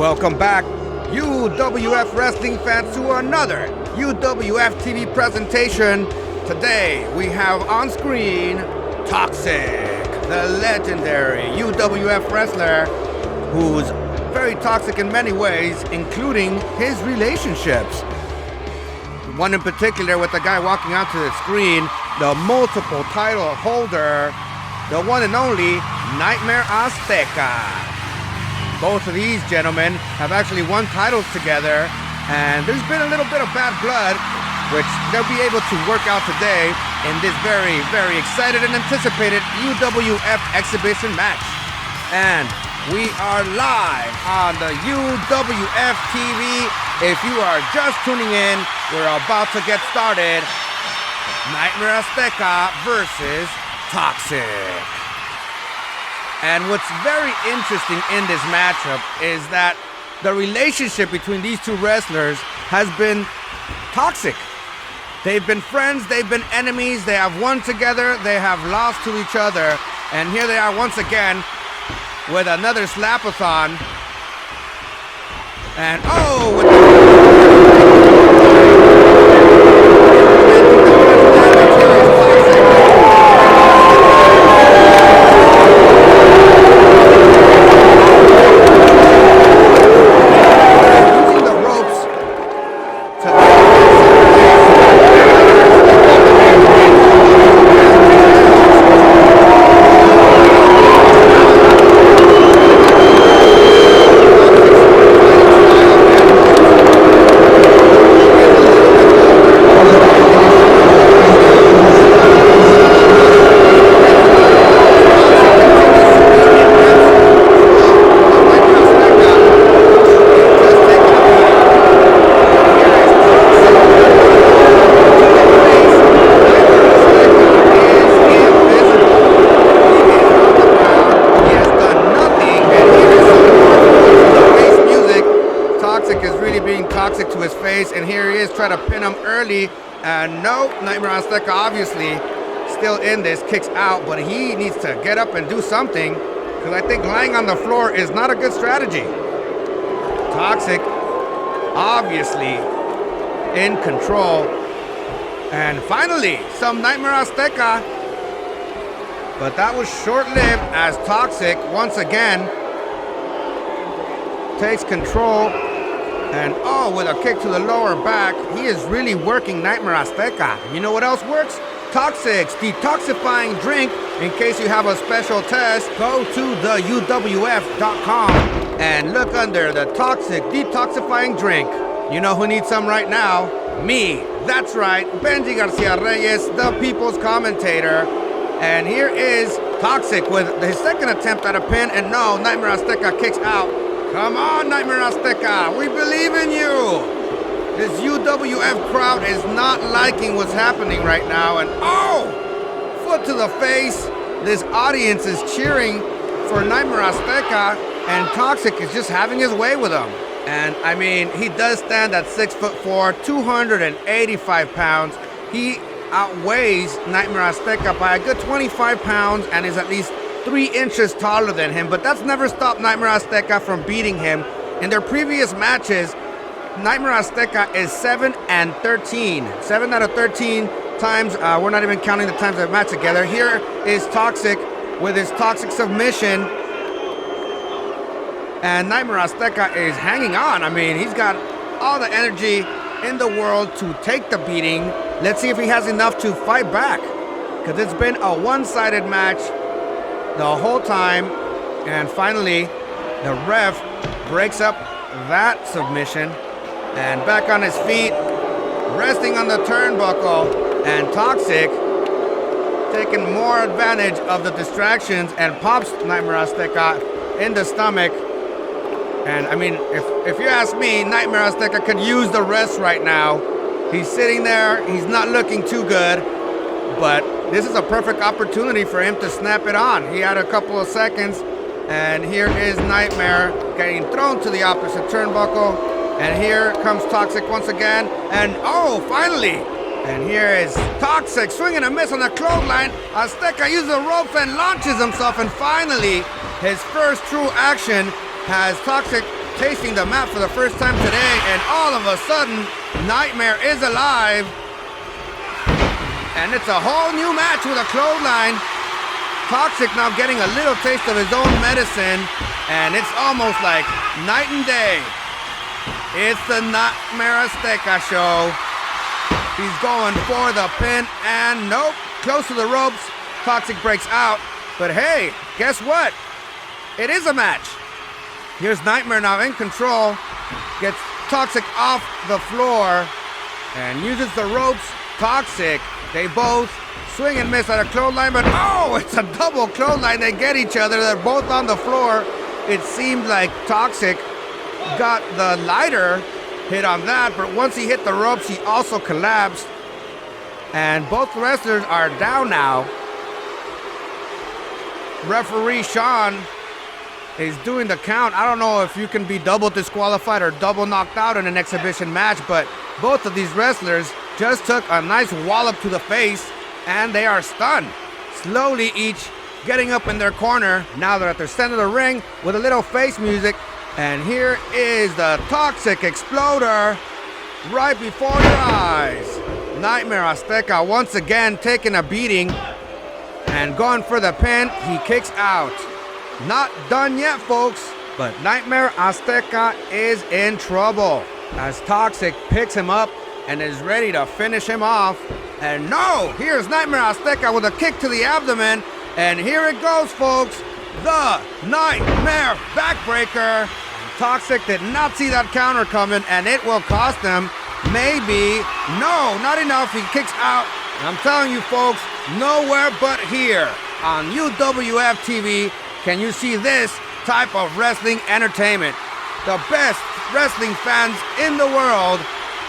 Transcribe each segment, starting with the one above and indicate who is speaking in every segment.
Speaker 1: Welcome back, UWF wrestling fans, to another UWF TV presentation. Today we have on screen Toxik, the legendary UWF wrestler who's very toxic in many ways, including his relationships. One in particular with the guy walking onto the screen, the multiple title holder, the one and only Nightmare Azteca. Both of these gentlemen have actually won titles together, and there's been a little bit of bad blood, which they'll be able to work out today in this very, very excited and anticipated UWF exhibition match. And we are live on the UWF TV. If you are just tuning in, we're about to get started. Nightmare Azteca versus Toxik. And what's very interesting in this matchup is that the relationship between these two wrestlers has been toxic. They've been friends, they've been enemies, they have won together, they have lost to each other, and here they are once again with another slap-a-thon. And oh, with Toxic to his face, and here he is trying to pin him early, and no, Nightmare Azteca obviously still in this, kicks out, but he needs to get up and do something, because I think lying on the floor is not a good strategy. Toxik obviously in control, and finally some Nightmare Azteca, but that was short-lived as Toxik once again takes control. And oh, with a kick to the lower back, he is really working Nightmare Azteca. You know what else works? Toxik's detoxifying drink. In case you have a special test, go to the UWF.com and look under the Toxik detoxifying drink. You know who needs some right now? Me. That's right, Benji Garcia Reyes, the people's commentator. And here is Toxik with his second attempt at a pin, and no, Nightmare Azteca kicks out. Come on, Nightmare Azteca, we believe in you. This UWF crowd is not liking what's happening right now, and oh, foot to the face. This audience is cheering for Nightmare Azteca, and Toxik is just having his way with him. And I mean, he does stand at 6'4", 285 pounds. He outweighs Nightmare Azteca by a good 25 pounds and is at least 3 inches taller than him, but that's never stopped Nightmare Azteca from beating him. In their previous matches, Nightmare Azteca is 7 and 13. 7 out of 13 times. We're not even counting the times they've matched together. Here is Toxik with his Toxic submission. And Nightmare Azteca is hanging on. I mean, he's got all the energy in the world to take the beating. Let's see if he has enough to fight back, because it's been a one-sided match the whole time. And finally, the ref breaks up that submission, and back on his feet, resting on the turnbuckle, and Toxik taking more advantage of the distractions and pops Nightmare Azteca in the stomach. And I mean, if you ask me, Nightmare Azteca could use the rest right now. He's sitting there, he's not looking too good, but this is a perfect opportunity for him to snap it on. He had a couple of seconds, and here is Nightmare getting thrown to the opposite turnbuckle. And here comes Toxik once again, and oh, finally! And here is Toxik swinging a miss on the clothesline. Azteca uses the ropes and launches himself, and finally, his first true action has Toxik tasting the map for the first time today, and all of a sudden, Nightmare is alive. And it's a whole new match with a clothesline. Toxik now getting a little taste of his own medicine, and it's almost like night and day. It's the Nightmare Azteca show. He's going for the pin, and nope, close to the ropes. Toxik breaks out, but hey, guess what? It is a match. Here's Nightmare now in control, gets Toxik off the floor, and uses the ropes. Toxik, they both swing and miss at a clothesline, but oh, it's a double clothesline. They get each other. They're both on the floor. It seemed like Toxik got the lighter hit on that, but once he hit the ropes, he also collapsed. And both wrestlers are down now. Referee Sean is doing the count. I don't know if you can be double disqualified or double knocked out in an exhibition match, but both of these wrestlers just took a nice wallop to the face, and they are stunned. Slowly each getting up in their corner. Now they're at the center of the ring with a little face music. And here is the Toxic Exploder right before your eyes. Nightmare Azteca once again taking a beating and going for the pin. He kicks out. Not done yet, folks, but Nightmare Azteca is in trouble as Toxic picks him up and is ready to finish him off. And no, here's Nightmare Azteca with a kick to the abdomen. And here it goes, folks. The Nightmare Backbreaker. Toxic did not see that counter coming, and it will cost him. Maybe. No, not enough. He kicks out. I'm telling you, folks, nowhere but here on UWF TV can you see this type of wrestling entertainment. The best wrestling fans in the world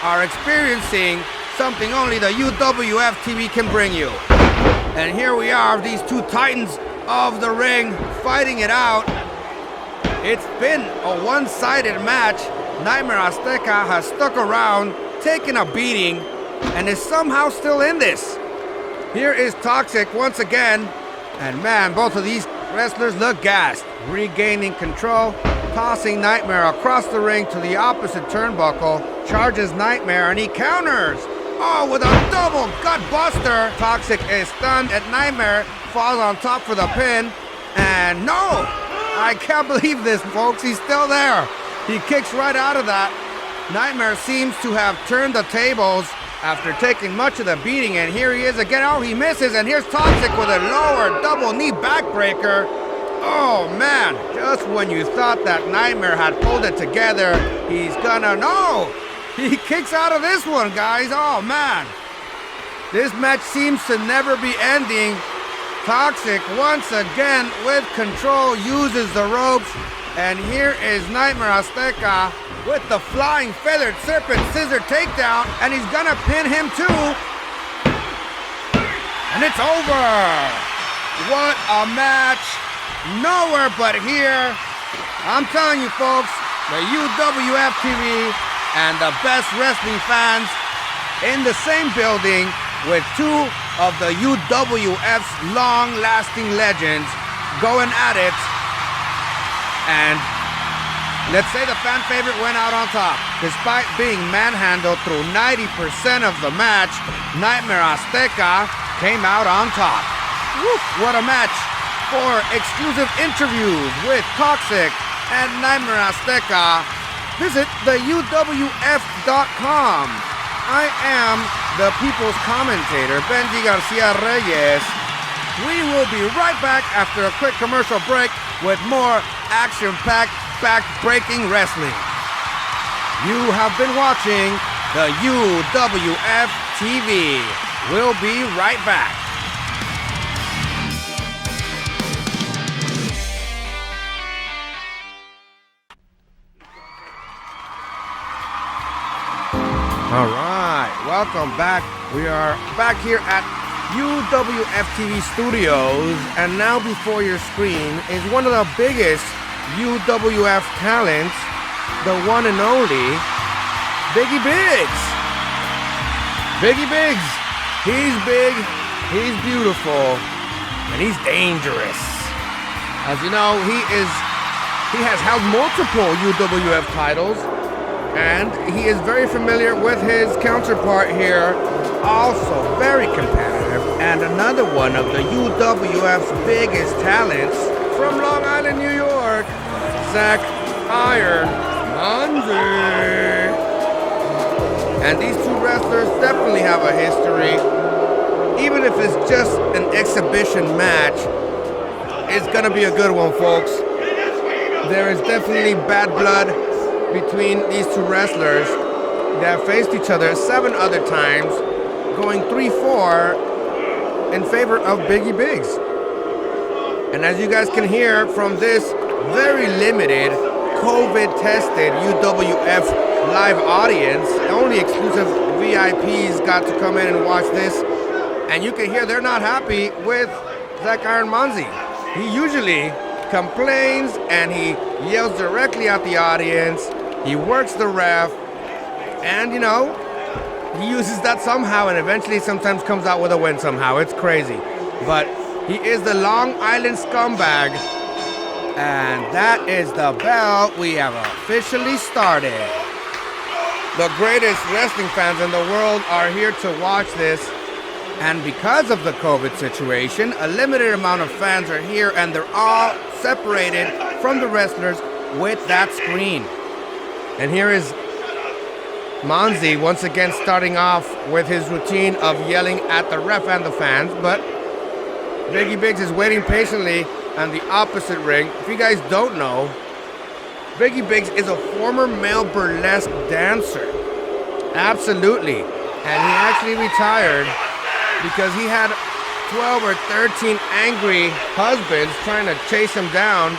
Speaker 1: are experiencing something only the UWF TV can bring you. And here we are, these two titans of the ring fighting it out. It's been a one-sided match. Nightmare Azteca has stuck around, taken a beating, and is somehow still in this. Here is Toxic once again, and man, both of these wrestlers look gassed. Regaining control, tossing Nightmare across the ring to the opposite turnbuckle, charges Nightmare, and he counters. Oh, with a double gut buster. Toxic is stunned, and Nightmare falls on top for the pin, and no! I can't believe this, folks. He's still there. He kicks right out of that. Nightmare seems to have turned the tables after taking much of the beating, and here he is again. Oh, he misses, and here's Toxic with a lower double knee backbreaker. Oh, man. Just when you thought that Nightmare had pulled it together, he's gonna... No! He kicks out of this one, guys. Oh, man. This match seems to never be ending. Toxic once again with control uses the ropes, and here is Nightmare Azteca with the flying feathered serpent scissor takedown, and he's gonna pin him too. And it's over. What a match. Nowhere but here. I'm telling you, folks, the UWF TV and the best wrestling fans in the same building with two of the UWF's long-lasting legends going at it. And let's say the fan favorite went out on top. Despite being manhandled through 90% of the match, Nightmare Azteca came out on top. Woof, what a match. For exclusive interviews with Toxic and Nightmare Azteca, visit the UWF.com. I am the People's Commentator, Benji Garcia Reyes. We will be right back after a quick commercial break with more action-packed, back-breaking wrestling. You have been watching the UWF TV. We'll be right back. All right, welcome back. We are back here at UWF TV Studios, and now before your screen is one of the biggest UWF talents, the one and only Biggs. Biggs. He's big, he's beautiful, and he's dangerous. As you know, he is He has held multiple UWF titles, and he is very familiar with his counterpart here, also very competitive, and another one of the UWF's biggest talents from Long Island, New York, Zach Iron Manzi. And these two wrestlers definitely have a history. Even if it's just an exhibition match, it's gonna be a good one, folks. There is definitely bad blood between these two wrestlers. They have faced each other 7 other times, going 3-4 in favor of Biggz. And as you guys can hear from this very limited COVID-tested UWF live audience, only exclusive VIPs got to come in and watch this, and you can hear they're not happy with Zach Iron Manzi. He usually complains and he yells directly at the audience. He works the ref, and you know, he uses that somehow and eventually sometimes comes out with a win somehow. It's crazy. But he is the Long Island scumbag, and that is the bell. We have officially started. The greatest wrestling fans in the world are here to watch this. And because of the COVID situation, a limited amount of fans are here, and they're all separated from the wrestlers with that screen. And here is Manzi once again starting off with his routine of yelling at the ref and the fans, but Biggz is waiting patiently on the opposite ring. If you guys don't know, Biggz is a former male burlesque dancer. Absolutely. And he actually retired because he had 12 or 13 angry husbands trying to chase him down.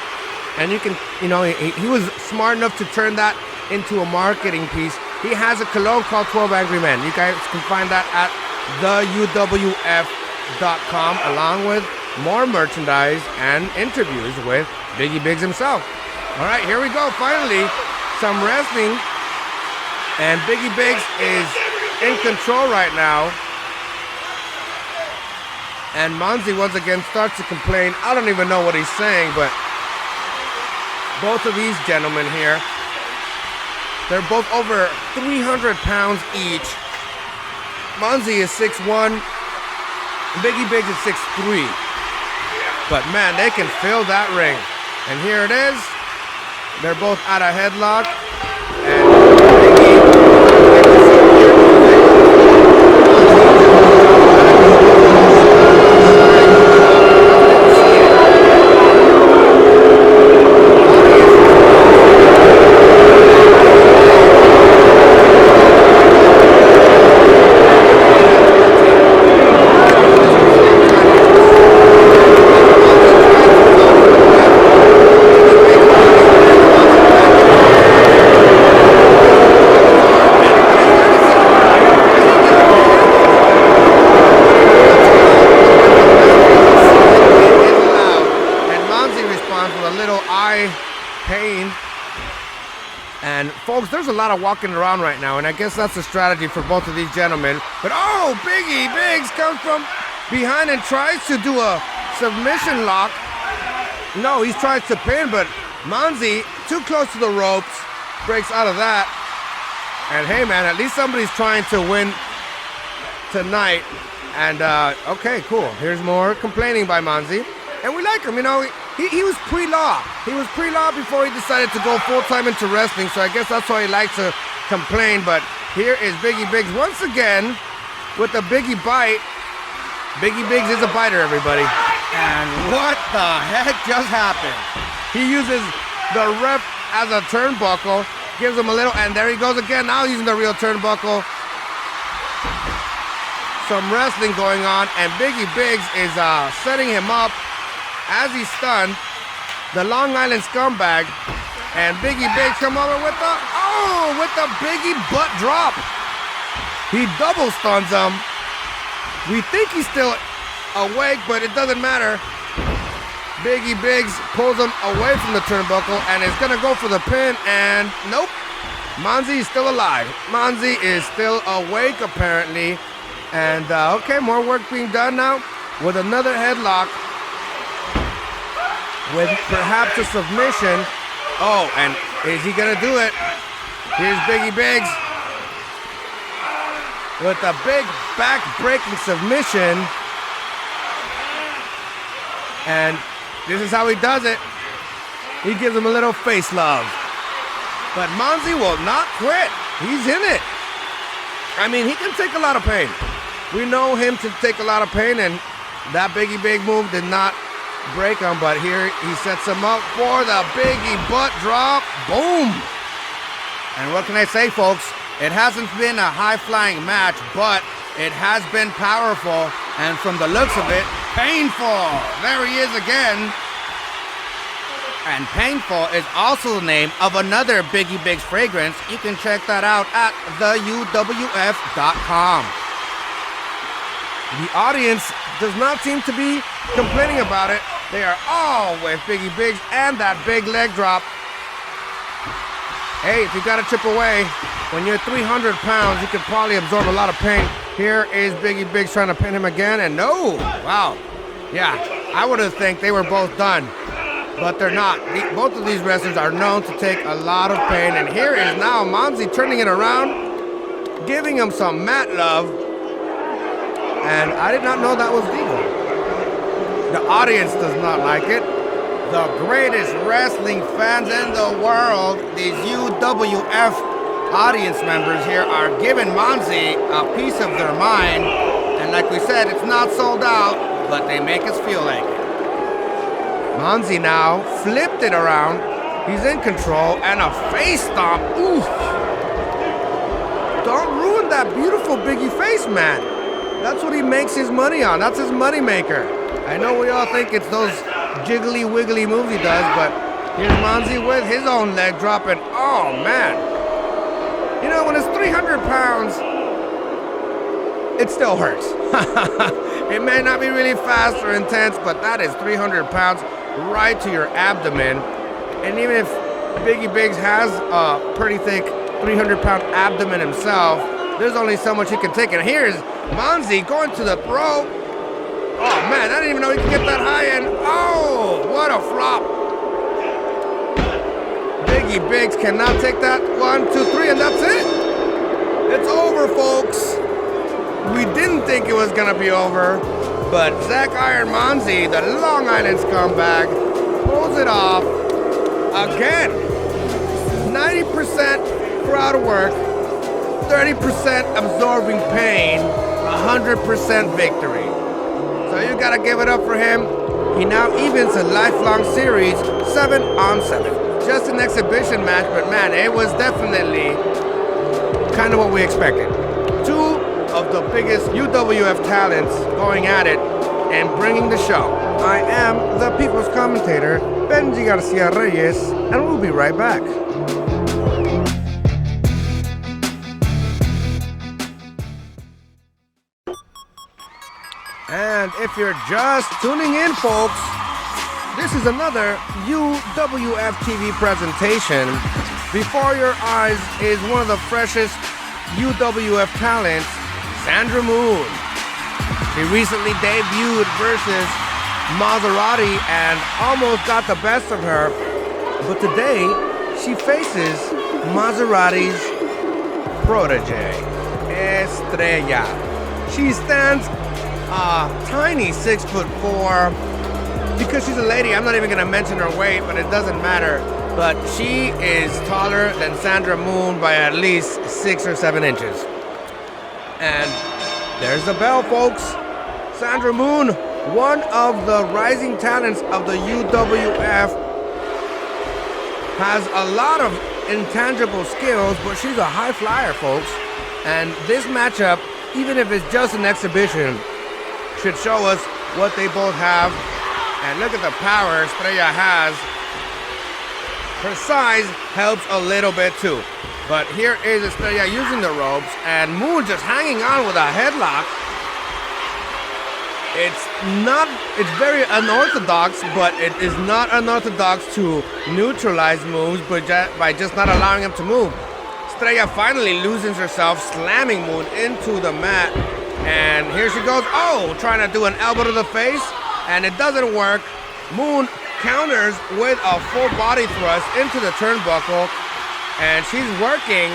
Speaker 1: And you can, you know, he was smart enough to turn that into a marketing piece. He has a cologne called 12 Angry Men. You guys can find that at theuwf.com, along with more merchandise and interviews with Biggz himself. All right, here we go. Finally, some wrestling. And Biggz is in control right now. And Manzi once again starts to complain. I don't even know what he's saying, but both of these gentlemen here, they're both over 300 pounds each. Manzi is 6'1", Biggz is 6'3". But man, they can fill that ring. And here it is. They're both out of headlock. And folks, there's a lot of walking around right now, and I guess that's a strategy for both of these gentlemen. But oh, Biggz comes from behind and tries to do a submission lock. No, he tries to pin, but Manzi, too close to the ropes, breaks out of that. And hey, man, at least somebody's trying to win tonight. And okay, cool. Here's more complaining by Manzi. And we like him, you know. He was pre-law. He was pre-law before he decided to go full-time into wrestling, so I guess that's why he likes to complain. But here is Biggz once again with a Biggie bite. Biggz is a biter, everybody. And what the heck just happened? He uses the ref as a turnbuckle, gives him a little, and there he goes again, now using the real turnbuckle. Some wrestling going on, and Biggs is setting him up as he's stunned. The Long Island scumbag, and Biggs come over with the Biggie butt drop. He double stuns him. We think he's still awake, but it doesn't matter. Biggs pulls him away from the turnbuckle and is gonna go for the pin, and nope. Manzi is still alive. Manzi is still awake apparently. And okay, more work being done now with another headlock with perhaps a submission. Oh, and is he gonna do it? Here's Biggz with a big back-breaking submission. And this is how he does it. He gives him a little face love. But Manzi will not quit. He's in it. I mean, he can take a lot of pain. We know him to take a lot of pain, and that Biggie move did not break him, but here he sets him up for the Biggie butt drop. Boom! And what can I say, folks? It hasn't been a high-flying match, but it has been powerful, and from the looks of it, painful. There he is again. And Painful is also the name of another Biggs fragrance. You can check that out at theuwf.com. The audience does not seem to be complaining about it. They are all with Biggs and that big leg drop. Hey, if you got to chip away, when you're 300 pounds, you could probably absorb a lot of pain. Here is Biggs trying to pin him again, and no! Wow. Yeah, I would have think they were both done, but they're not. Both of these wrestlers are known to take a lot of pain, and here is now Manzi turning it around, giving him some mat love, and I did not know that was legal. The audience does not like it. The greatest wrestling fans in the world, these UWF audience members here, are giving Manzi a piece of their mind, and like we said, it's not sold out, but they make us feel like it. Manzi now flipped it around. He's in control, and a face stomp. Oof. Don't ruin that beautiful Biggie face, man. That's what he makes his money on. That's his money maker. I know we all think it's those jiggly wiggly moves he does, but here's Manzi with his own leg drop, and oh man. You know, when it's 300 pounds, it still hurts. It may not be really fast or intense, but that is 300 pounds right to your abdomen. And even if Biggs has a pretty thick 300-pound abdomen himself, there's only so much he can take. And here's Manzi going to the throat. Oh man, I didn't even know he could get that high, and oh, what a flop. Biggs cannot take that. 1, 2, 3, and that's it. It's over, folks. We didn't think it was gonna be over, but Zach Iron Manzi, the Long Island scumbag, pulls it off again. 90% crowd work, 30% absorbing pain, 100% victory. So you gotta give it up for him. He now evens a lifelong series, 7-on-7. Just an exhibition match, but man, it was definitely kind of what we expected. Two of the biggest UWF talents going at it and bringing the show. I am the People's Commentator, Benji Garcia Reyes, and we'll be right back. And if you're just tuning in, folks, this is another UWF TV presentation. Before your eyes is one of the freshest UWF talents, Sandra Moone. She recently debuted versus Maserati and almost got the best of her, but today she faces Maserati's protege, Strella. She stands a tiny 6'4". Because she's a lady, I'm not even gonna mention her weight, but it doesn't matter. But she is taller than Sandra Moone by at least 6 or 7 inches. And there's the bell, folks. Sandra Moone, one of the rising talents of the UWF, has a lot of intangible skills, but she's a high flyer, folks. And this matchup, even if it's just an exhibition, should show us what they both have. And look at the power Strella has. Her size helps a little bit too. But here is Strella using the ropes, and Moone just hanging on with a headlock. It's very unorthodox, but it is not unorthodox to neutralize moves by just not allowing him to move. Strella finally loosens herself, slamming Moone into the mat. And here she goes, oh, trying to do an elbow to the face, and it doesn't work. Moone counters with a full body thrust into the turnbuckle, and she's working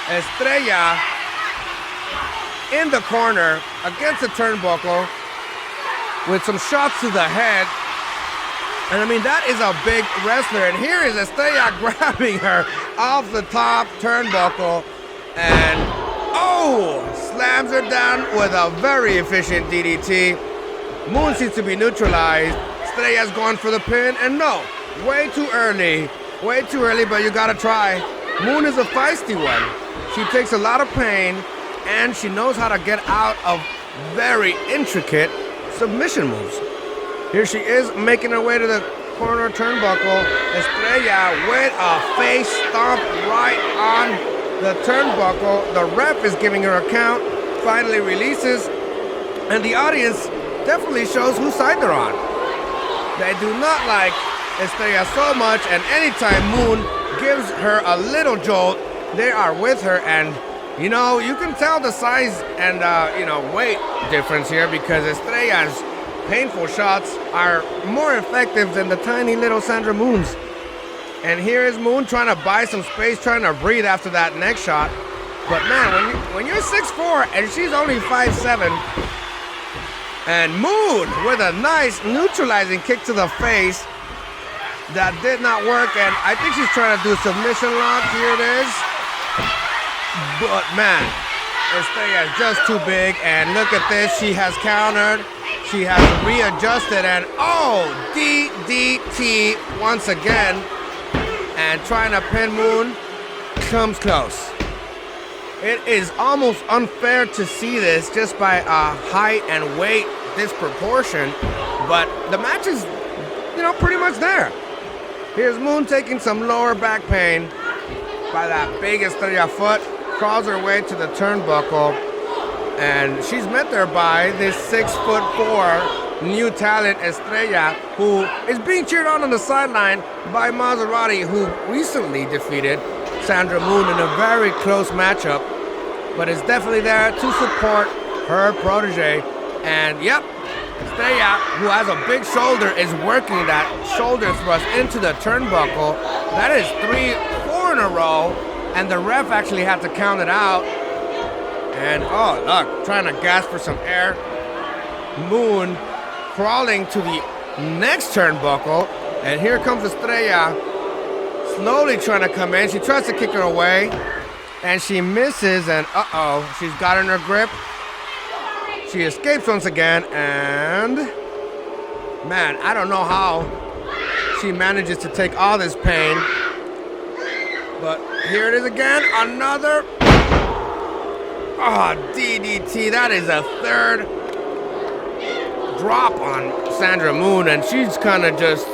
Speaker 1: Strella in the corner against the turnbuckle with some shots to the head. And I mean, that is a big wrestler. And here is Azteca grabbing her off the top turnbuckle and, slams her down with a very efficient DDT. Moone seems to be neutralized. Estrella's going for the pin, and no, way too early, but you gotta try. Moone is a feisty one. She takes a lot of pain, and she knows how to get out of very intricate submission moves. Here she is making her way to the corner turnbuckle. Strella with a face stomp right on the turnbuckle. The ref is giving her a count, finally releases, and the audience definitely shows whose side they're on. They do not like Strella so much, and anytime Moone gives her a little jolt, they are with her. And you know, you can tell the size and weight difference here, because Estrella's painful shots are more effective than the tiny little Sandra Moone's. And here is Moone trying to buy some space, trying to breathe after that next shot. But man, when you're 6'4" and she's only 5'7", and Moone with a nice neutralizing kick to the face, that did not work, and I think she's trying to do a submission lock. Here it is. But man, Estella is just too big, and look at this. She has countered. She has readjusted, and DDT once again. And trying to pin Moone, comes close. It is almost unfair to see this just by height and weight disproportion, but the match is, pretty much there. Here's Moone taking some lower back pain by that big Estrella foot, crawls her way to the turnbuckle, and she's met there by this 6'4" new talent Estrella, who is being cheered on the sideline by Maserati, who recently defeated Sandra Moone in a very close matchup, but is definitely there to support her protege. And yep, Estrella, who has a big shoulder, is working that shoulder thrust into the turnbuckle. That is 3-4 in a row, and the ref actually had to count it out. And look, trying to gasp for some air. Moone crawling to the next turnbuckle, and here comes Estrella, slowly trying to come in. She tries to kick her away, and she misses, and she's got in her grip. She escapes once again, and man, I don't know how she manages to take all this pain, but here it is again, another DDT. That is a third drop on Sandra Moone, and she's kind of just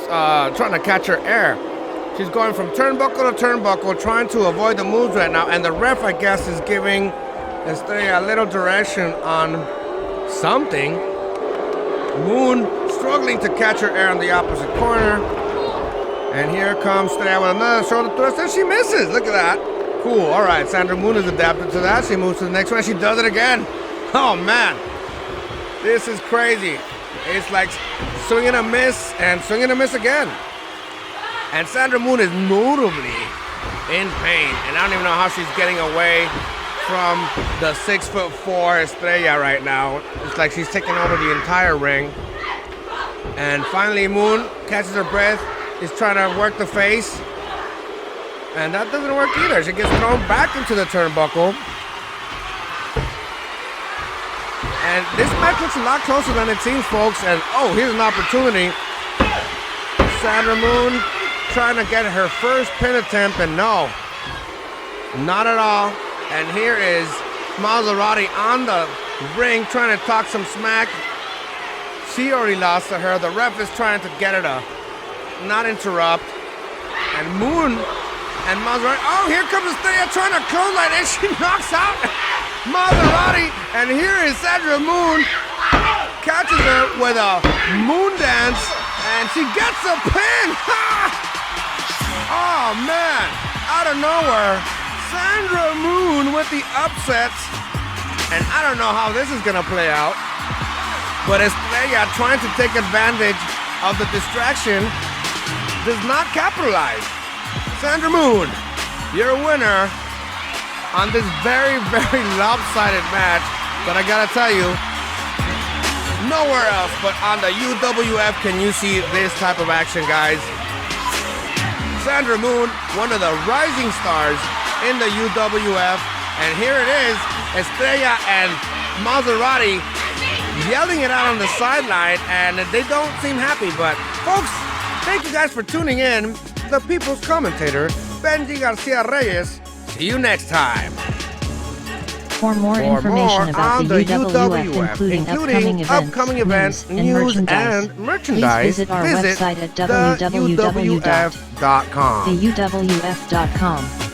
Speaker 1: trying to catch her air. She's going from turnbuckle to turnbuckle, trying to avoid the moves right now, and the ref, I guess, is giving Estrella a little direction on something. Moone struggling to catch her air on the opposite corner, and here comes Estrella with another shoulder thrust, and she misses. Look at that. Cool. All right, Sandra Moone is adapted to that. She moves to the next one. She does it again. Oh man, this is crazy. It's like swing and a miss, and swing and a miss again. And Sandra Moone is notably in pain, and I don't even know how she's getting away from the 6'4" Estrella right now. It's like she's taking over the entire ring. And finally, Moone catches her breath, is trying to work the face, and that doesn't work either. She gets thrown back into the turnbuckle. And this match looks a lot closer than it seems, folks. And here's an opportunity. Sandra Moone trying to get her first pin attempt, and no, not at all. And here is Maserati on the ring trying to talk some smack. She already lost to her. The ref is trying to get her to not interrupt. And Moone and Maserati, here comes Estrella trying to clothesline, and she knocks out Maserati. And here is Sandra Moone, catches her with a moon dance, and she gets a pin. Oh man, out of nowhere, Sandra Moone with the upset. And I don't know how this is gonna play out, but Estrella trying to take advantage of the distraction does not capitalize. Sandra Moone, you're a winner on this very, very lopsided match. But I gotta tell you, nowhere else but on the UWF can you see this type of action, guys. Sandra Moone, one of the rising stars in the UWF, and here it is, Strella and Maserati yelling it out on the sideline, and they don't seem happy. But folks, thank you guys for tuning in. The People's Commentator, Benji Garcia Reyes. See you next time.
Speaker 2: For more information about the UWF, including upcoming events, news, and merchandise,
Speaker 1: please visit our
Speaker 2: website at www.theuwf.com.